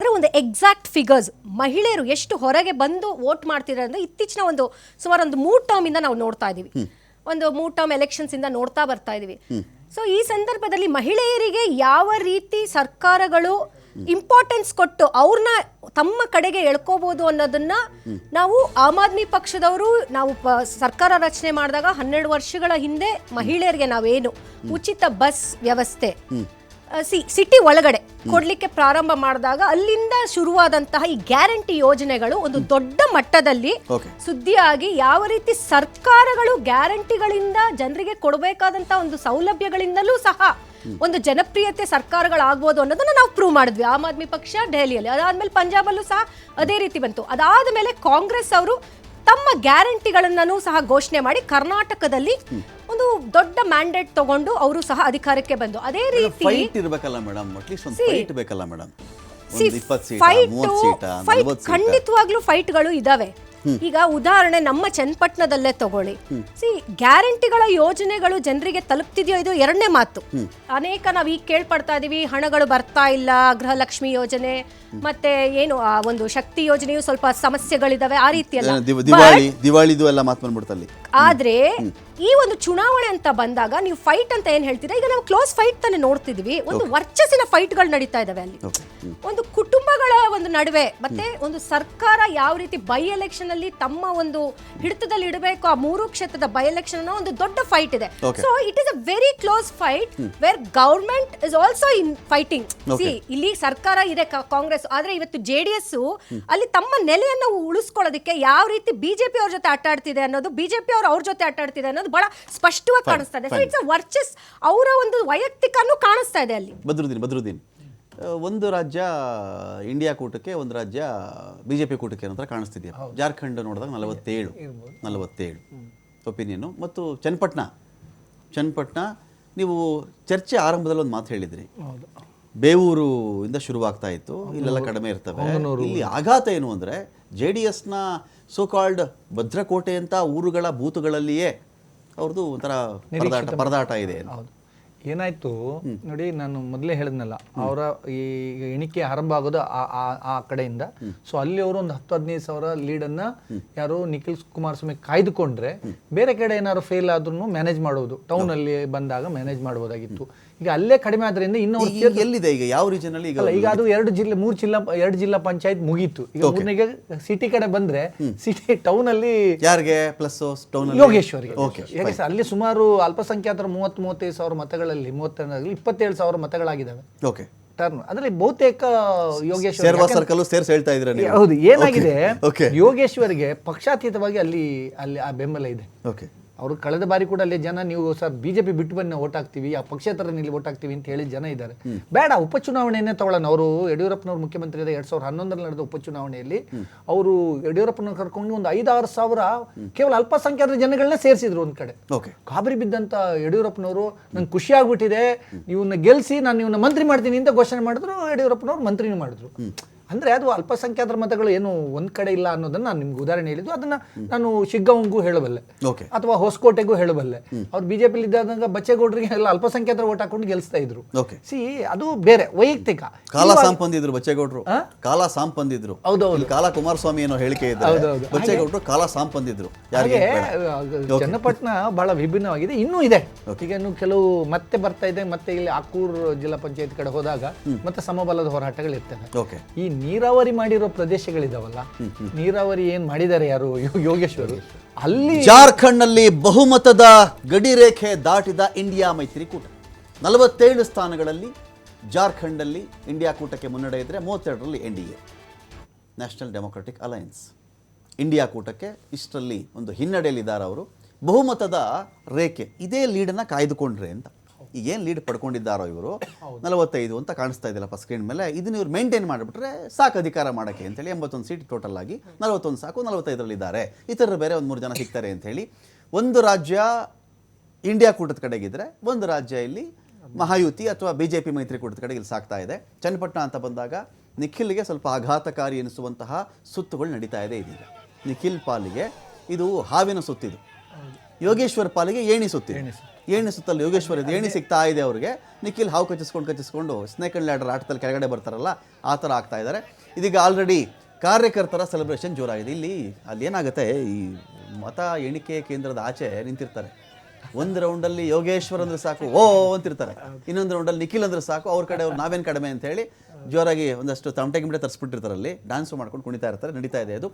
ಅಂದರೆ ಒಂದು exact figures ಮಹಿಳೆಯರು ಎಷ್ಟು ಹೊರಗೆ ಬಂದು ವೋಟ್ ಮಾಡ್ತಿದ್ದಾರೆ ಅಂದರೆ ಇತ್ತೀಚಿನ ಸುಮಾರು ಒಂದು 3 ಟರ್ಮಿಂದ ನಾವು ನೋಡ್ತಾ ಇದ್ದೀವಿ. ಒಂದು 3 ಟರ್ಮ್ ಎಲೆಕ್ಷನ್ಸ್ ಇಂದ ನೋಡ್ತಾ ಬರ್ತಾ ಇದೀವಿ. ಸೊ ಈ ಸಂದರ್ಭದಲ್ಲಿ ಮಹಿಳೆಯರಿಗೆ ಯಾವ ರೀತಿ ಸರ್ಕಾರಗಳು ಇಂಪಾರ್ಟೆನ್ಸ್ ಕೊಟ್ಟು ಅವ್ರನ್ನ ತಮ್ಮ ಕಡೆಗೆ ಎಳ್ಕೋಬಹುದು ಅನ್ನೋದನ್ನ ನಾವು ಆಮ್ ಆದ್ಮಿ ಪಕ್ಷದವರು ನಾವು ಸರ್ಕಾರ ರಚನೆ ಮಾಡಿದಾಗ 12 ವರ್ಷಗಳ ಹಿಂದೆ ಮಹಿಳೆಯರಿಗೆ ನಾವೇನು ಉಚಿತ ಬಸ್ ವ್ಯವಸ್ಥೆ ಸಿಟಿ ಒಳಗಡೆ ಕೊಡ್ಲಿಕ್ಕೆ ಪ್ರಾರಂಭ ಮಾಡಿದಾಗ ಅಲ್ಲಿಂದ ಶುರುವಾದಂತಹ ಈ ಗ್ಯಾರಂಟಿ ಯೋಜನೆಗಳು ಒಂದು ದೊಡ್ಡ ಮಟ್ಟದಲ್ಲಿ ಸುದ್ದಿಯಾಗಿ ಯಾವ ರೀತಿ ಸರ್ಕಾರಗಳು ಗ್ಯಾರಂಟಿಗಳಿಂದ ಜನರಿಗೆ ಕೊಡಬೇಕಾದಂತಹ ಒಂದು ಸೌಲಭ್ಯಗಳಿಂದಲೂ ಸಹ ಒಂದು ಜನಪ್ರಿಯತೆ ಸರ್ಕಾರಗಳಾಗ್ಬೋದು ಅನ್ನೋದನ್ನ ನಾವು ಪ್ರೂವ್ ಮಾಡಿದ್ವಿ. ಆಮ್ ಆದ್ಮಿ ಪಕ್ಷ ದೆಹಲಿಯಲ್ಲಿ, ಅದಾದ್ಮೇಲೆ ಪಂಜಾಬಲ್ಲೂ ಸಹ ಅದೇ ರೀತಿ ಬಂತು. ಅದಾದ ಮೇಲೆ ಕಾಂಗ್ರೆಸ್ ಅವರು ತಮ್ಮ ಗ್ಯಾರಂಟಿಗಳನ್ನು ಸಹ ಘೋಷಣೆ ಮಾಡಿ ಕರ್ನಾಟಕದಲ್ಲಿ ಒಂದು ದೊಡ್ಡ ಮ್ಯಾಂಡೇಟ್ ತಗೊಂಡು ಅವರು ಸಹ ಅಧಿಕಾರಕ್ಕೆ ಬಂದು ಅದೇ ರೀತಿ ಖಂಡಿತವಾಗ್ಲೂ ಫೈಟ್ಗಳು ಇದಾವೆ. ಈಗ ಉದಾಹರಣೆ ನಮ್ಮ ಚನ್ನಪಟ್ಟಣದಲ್ಲೇ ತಗೊಳ್ಳಿ. ಗ್ಯಾರಂಟಿಗಳ ಯೋಜನೆಗಳು ಜನರಿಗೆ ತಲುಪ್ತಿದೆಯೋ ಇದು ಎರಡನೇ ಮಾತು. ಅನೇಕ ನಾವ್ ಈಗ ಕೇಳ್ಪಡ್ತಾ ಇದೀವಿ, ಹಣಗಳು ಬರ್ತಾ ಇಲ್ಲ, ಗೃಹಲಕ್ಷ್ಮಿ ಯೋಜನೆ ಮತ್ತೆ ಏನು ಒಂದು ಶಕ್ತಿ ಯೋಜನೆಯು ಸ್ವಲ್ಪ ಸಮಸ್ಯೆಗಳಿದಾವೆ, ಆ ರೀತಿ ಆದ್ರೆ ಈ ಒಂದು ಚುನಾವಣೆ ಅಂತ ಬಂದಾಗ ನೀವು ಫೈಟ್ ಅಂತ ಏನ್ ಹೇಳ್ತೀರಾ, ಈಗ ನಾವು ಕ್ಲೋಸ್ ಫೈಟ್ ತಾನೇ ನೋಡ್ತಿದೀವಿ. ಒಂದು ವರ್ಚಸ್ಸಿನ ಫೈಟ್ಗಳು ನಡೀತಾ ಇದಾವೆ ಅಲ್ಲಿ. ಒಂದು ಕುಟುಂಬಗಳ ಒಂದು ನಡುವೆ ಮತ್ತೆ ಒಂದು ಸರ್ಕಾರ ಯಾವ ರೀತಿ ಬೈ ಎಲೆಕ್ಷನ್ ಅಲ್ಲಿ ತಮ್ಮ ಒಂದು ಹಿಡಿತದಲ್ಲಿ ಇಡಬೇಕು, ಆ 3 ಕ್ಷೇತ್ರದ ಬೈ ಎಲೆಕ್ಷನ್ ಅನ್ನೋ ಒಂದು ದೊಡ್ಡ ಫೈಟ್ ಇದೆ. So it is a very close fight where government is also in fighting. ಇಲ್ಲಿ ಸರ್ಕಾರ ಇದೆ ಕಾಂಗ್ರೆಸ್, ಆದ್ರೆ ಇವತ್ತು JDS ಅಲ್ಲಿ ತಮ್ಮ ನೆಲೆಯನ್ನು ಉಳಿಸ್ಕೊಳ್ಳೋದಕ್ಕೆ ಯಾವ ರೀತಿ ಬಿಜೆಪಿ ಅವ್ರ ಜೊತೆ ಆಟಾಡ್ತಿದೆ ಅನ್ನೋದು, ಬಿಜೆಪಿ ಅವ್ರ ಜೊತೆ ಆಟಾಡ್ತಿದೆ ಅನ್ನೋದು ಬಹಳ ಸ್ಪಷ್ಟವಾಗಿ ಕಾಣಿಸ್ತಾ ಇದೆ. ಸೊ ಇಟ್ಸ್ ಅ ವರ್ಚಸ್, ಅವರ ಒಂದು ವೈಯಕ್ತಿಕನೂ ಕಾಣಿಸ್ತಾ ಇದೆ ಅಲ್ಲಿ. ಬದ್ರುದ್ದೀನ್ ಒಂದು ರಾಜ್ಯ ಇಂಡಿಯಾ ಕೂಟಕ್ಕೆ, ಒಂದು ರಾಜ್ಯ ಬಿಜೆಪಿ ಕೂಟಕ್ಕೆ ಅನ್ನೋ ಥರ ಕಾಣಿಸ್ತಿದೆಯಾ? ಜಾರ್ಖಂಡ್ ನೋಡಿದಾಗ 47 ಒಪಿನಿಯನು. ಮತ್ತು ಚನ್ನಪಟ್ಟಣ ನೀವು ಚರ್ಚೆ ಆರಂಭದಲ್ಲಿ ಒಂದು ಮಾತು ಹೇಳಿದ್ರಿ, ಬೇವೂರು ಇಂದ ಶುರುವಾಗ್ತಾ ಇತ್ತು, ಇಲ್ಲೆಲ್ಲ ಕಡಿಮೆ ಇರ್ತವೆ. ಇಲ್ಲಿ ಆಘಾತ ಏನು ಅಂದರೆ JDSನ ಸೋಕಾಲ್ಡ್ ಭದ್ರಕೋಟೆ ಅಂತ ಊರುಗಳ ಬೂತುಗಳಲ್ಲಿಯೇ ಅವ್ರದ್ದು ಒಂಥರ ಪರದಾಟ ಇದೆ. ಏನಾಯ್ತು ನೋಡಿ, ನಾನು ಮೊದಲೇ ಹೇಳಿದ್ನಲ್ಲ, ಅವರ ಈ ಎಣಿಕೆ ಆರಂಭ ಆಗೋದು ಆ ಕಡೆಯಿಂದ. ಸೊ ಅಲ್ಲಿ ಅವರು ಒಂದು 10-15 ಸಾವಿರ ಲೀಡನ್ನ ಯಾರು ನಿಖಿಲ್ ಕುಮಾರಸ್ವಾಮಿ ಕಾಯ್ದುಕೊಂಡ್ರೆ ಬೇರೆ ಕಡೆ ಏನಾದ್ರು ಫೇಲ್ ಆದ್ರೂ ಮ್ಯಾನೇಜ್ ಮಾಡೋದು, ಟೌನ್ ಅಲ್ಲಿ ಬಂದಾಗ ಮ್ಯಾನೇಜ್ ಮಾಡಬಹುದಾಗಿತ್ತು. ಈಗ ಅಲ್ಲೇ ಕಡಿಮೆ ಆದ್ರಿಂದ ಇನ್ನು ಎಲ್ಲಿದೆ ಈಗ ಯಾವ ರೀಜನ್ ಅಲ್ಲಿ? ಈಗ ಅದು 2 ಜಿಲ್ಲಾ ಪಂಚಾಯತ್ ಮುಗೀತು. ಈಗ ಮೂರನೇಗೆ ಸಿಟಿ ಕಡೆ ಬಂದ್ರೆ ಸಿಟಿ ಟೌನ್ ಅಲ್ಲಿ ಯಾರಿಗೆ ಪ್ಲಸ್ ಟೌನ್ ಯೋಗೇಶ್ವರ್ಗೆ. ಯಾಕೆ ಸರ್ ಅಲ್ಲಿ ಸುಮಾರು ಅಲ್ಪಸಂಖ್ಯಾತರ 30-35 ಸಾವಿರ ಮತಗಳಲ್ಲಿ 27 ಸಾವಿರ ಮತಗಳಾಗಿದ್ದಾವೆ ಟರ್ನ್. ಅದ್ರಲ್ಲಿ ಬಹುತೇಕ ಯೋಗೇಶ್ವರ್. ಹೌದು, ಏನಾಗಿದೆ ಯೋಗೇಶ್ವರ್ಗೆ ಪಕ್ಷಾತೀತವಾಗಿ ಅಲ್ಲಿ ಆ ಬೆಂಬಲ ಇದೆ. ಅವರು ಕಳೆದ ಬಾರಿ ಕೂಡ ಅಲ್ಲಿ ಜನ ನೀವು ಸರ್ ಬಿಜೆಪಿ ಬಿಟ್ಟು ಬನ್ನಿ ಓಟ್ ಹಾಕ್ತೀವಿ, ಆ ಪಕ್ಷೇತರ ಇಲ್ಲಿ ಓಟ್ ಹಾಕ್ತೀವಿ ಅಂತ ಹೇಳಿ ಜನ ಇದ್ದಾರೆ. ಬೇಡ, ಉಪಚುನಾವಣೆಯನ್ನೇ ತಗೊಳ್ಳೋಣ. ಅವರು ಯಡಿಯೂರಪ್ಪನವ್ರು ಮುಖ್ಯಮಂತ್ರಿ 2011 ನಡೆದ ಉಪಚುನಾವಣೆಯಲ್ಲಿ ಅವರು ಯಡಿಯೂರಪ್ಪನವ್ರು ಕರ್ಕೊಂಡು ಒಂದು 5-6 ಸಾವಿರ ಕೇವಲ ಅಲ್ಪಸಂಖ್ಯಾತರ ಜನಗಳನ್ನ ಸೇರಿಸಿದ್ರು ಒಂದ್ ಕಡೆ. ಗಾಬರಿ ಬಿದ್ದಂತ ಯಡಿಯೂರಪ್ಪನವರು, ನಂಗೆ ಖುಷಿ ಆಗ್ಬಿಟ್ಟಿದೆ, ಇವನ್ನ ಗೆಲ್ಸಿ ನಾನು ಇವನ್ನ ಮಂತ್ರಿ ಮಾಡ್ತೀನಿ ಅಂತ ಘೋಷಣೆ ಮಾಡಿದ್ರು. ಯಡಿಯೂರಪ್ಪನವ್ರು ಮಂತ್ರಿನೂ ಮಾಡಿದ್ರು. ಅಂದ್ರೆ ಅದು ಅಲ್ಪಸಂಖ್ಯಾತರ ಮತಗಳು ಏನು ಒಂದ್ ಕಡೆ ಇಲ್ಲ ಅನ್ನೋದನ್ನ ನಾನು ನಿಮ್ಗೆ ಉದಾಹರಣೆ ಹೇಳಿದ್ದು. ಅದನ್ನ ನಾನು ಶಿಗ್ಗಾಂವ್ಗೂ ಹೇಳಬಲ್ಲೆ ಅಥವಾ ಹೊಸಕೋಟೆಗೂ ಹೇಳಬಲ್ಲೆ. ಅವ್ರು ಬಿಜೆಪಿ ಇದ್ದಾಗ ಬಚ್ಚೇಗೌಡರಿಗೆ ಎಲ್ಲ ಅಲ್ಪಸಂಖ್ಯಾತರ ಓಟ್ ಹಾಕೊಂಡು ಗೆಲ್ಸ್ತಾ ಇದ್ರು. ಅದು ಬೇರೆ ವೈಯಕ್ತಿಕ ಕಾಲ ಸಂಪಂದಿದ್ರು ಬಚ್ಚೇಗೌಡರು. ಹೌದೌದು, ಕಾಲ ಕುಮಾರಸ್ವಾಮಿ ಏನೋ ಹೇಳಿಕೆ ಇದೆ, ಬಚ್ಚೇಗೌಡರು ಕಾಲ ಸಂಪಂದಿದ್ರು. ಹಾಗೆ ಚನ್ನಪಟ್ಟಣ ಬಹಳ ವಿಭಿನ್ನವಾಗಿದೆ, ಇನ್ನೂ ಇದೆ. ಈಗ ಇನ್ನು ಕೆಲವು ಮತ್ತೆ ಬರ್ತಾ ಇದೆ. ಮತ್ತೆ ಇಲ್ಲಿ ಆಕೂರ್ ಜಿಲ್ಲಾ ಪಂಚಾಯತ್ ಕಡೆ ಹೋದಾಗ ಮತ್ತೆ ಸಮಬಲದ ಹೋರಾಟಗಳು ಇರ್ತವೆ. ಈ ನೀರಾವರಿ ಮಾಡಿರೋ ಪ್ರದೇಶಗಳಿದಾವಲ್ಲ, ನೀರಾವರಿ ಏನ್ ಮಾಡಿದ್ದಾರೆ ಯಾರು, ಯೋಗೇಶ್ವರ್. ಅಲ್ಲಿ ಜಾರ್ಖಂಡ್ ನಲ್ಲಿ ಬಹುಮತದ ಗಡಿ ರೇಖೆ ದಾಟಿದ ಇಂಡಿಯಾ ಮೈತ್ರಿಕೂಟ 47 ಸ್ಥಾನಗಳಲ್ಲಿ ಜಾರ್ಖಂಡ್ ಅಲ್ಲಿ ಇಂಡಿಯಾ ಕೂಟಕ್ಕೆ ಮುನ್ನಡೆ ಇದ್ರೆ 32ರಲ್ಲಿ NDA national democratic alliance. India ಕೂಟಕ್ಕೆ ಇಷ್ಟರಲ್ಲಿ ಒಂದು ಹಿನ್ನಡೆಯಲ್ಲಿದ್ದಾರೆ ಅವರು. ಬಹುಮತದ ರೇಖೆ ಇದೇ ಲೀಡನ್ನ ಕಾಯ್ದುಕೊಂಡ್ರೆ ಅಂತ. ಈಗೇನು ಲೀಡ್ ಪಡ್ಕೊಂಡಿದ್ದಾರೋ ಇವರು 45 ಅಂತ ಕಾಣಿಸ್ತಾ ಇದೆಯಲ್ಲಪ್ಪ ಸ್ಕ್ರೀನ್ ಮೇಲೆ, ಇದನ್ನ ಇವ್ರು ಮೇಂಟೈನ್ ಮಾಡಿಬಿಟ್ರೆ ಸಾಕು ಅಧಿಕಾರ ಮಾಡೋಕ್ಕೆ ಅಂತೇಳಿ 81 ಸೀಟ್ ಟೋಟಲ್ ಆಗಿ 41 ಸಾಕು, 45ರಲ್ಲಿದ್ದಾರೆ. ಇತರರು ಬೇರೆ 1-3 ಜನ ಸಿಗ್ತಾರೆ ಅಂತೇಳಿ. ಒಂದು ರಾಜ್ಯ ಇಂಡಿಯಾ ಕೂಟದ ಕಡೆಗಿದ್ರೆ, ಒಂದು ರಾಜ್ಯ ಇಲ್ಲಿ ಮಹಾಯುತಿ ಅಥವಾ BJP ಮೈತ್ರಿಕೂಟದ ಕಡೆಗೆ ಇಲ್ಲಿ ಸಾಕ್ತಾ ಇದೆ. ಚನ್ನಪಟ್ಟಣ ಅಂತ ಬಂದಾಗ ನಿಖಿಲ್ಗೆ ಸ್ವಲ್ಪ ಆಘಾತಕಾರಿ ಎನಿಸುವಂತಹ ಸುತ್ತುಗಳು ನಡೀತಾ ಇದೆ ಇದೀಗ. ನಿಖಿಲ್ ಪಾಲಿಗೆ ಇದು ಹಾವಿನ ಸುತ್ತಿದು, ಯೋಗೇಶ್ವರ್ ಪಾಲಿಗೆ ಏಣಿ ಸುತ್ತಿದೆ. ಏಣಿ ಸುತ್ತಲ್ಲಿ ಯೋಗೇಶ್ವರ್ ಇದೆ, ಏಣಿ ಸಿಗ್ತಾ ಇದೆ ಅವ್ರಿಗೆ. ನಿಖಿಲ್ ಹಾವು ಕಚ್ಚಿಸ್ಕೊಂಡು ಸ್ನೇಕ್ ಅಂಡ್ ಲ್ಯಾಡರ್ ಆಟದಲ್ಲಿ ಕೆಳಗಡೆ ಬರ್ತಾರಲ್ಲ ಆ ಥರ ಆಗ್ತಾ ಇದ್ದಾರೆ. ಇದೀಗ ಆಲ್ರೆಡಿ ಕಾರ್ಯಕರ್ತರ ಸೆಲೆಬ್ರೇಷನ್ ಜೋರಾಗಿದೆ. ಅಲ್ಲಿ ಏನಾಗುತ್ತೆ, ಈ ಮತ ಎಣಿಕೆ ಕೇಂದ್ರದ ಆಚೆ ನಿಂತಿರ್ತಾರೆ. ಒಂದು ರೌಂಡಲ್ಲಿ ಯೋಗೇಶ್ವರ್ ಅಂದ್ರೆ ಸಾಕು ಓ ಅಂತಿರ್ತಾರೆ, ಇನ್ನೊಂದು ರೌಂಡಲ್ಲಿ ನಿಖಿಲ್ ಅಂದ್ರೆ ಸಾಕು ಅವ್ರ ಕಡೆ ಅವ್ರು ನಾವೇನು ಕಡಿಮೆ ಅಂತ ಹೇಳಿ ಜೋರಾಗಿ ಒಂದಷ್ಟು ತಮಟೆ ಗಿಮಟೆ ತರಿಸ್ಬಿಟ್ಟಿರ್ತಾರೆ. ಅಲ್ಲಿ ಡ್ಯಾನ್ಸು ಮಾಡ್ಕೊಂಡು ಕುಣಿತಾ ಇರ್ತಾರೆ. ನಡೀತಾ ಇದೆ ಅದು.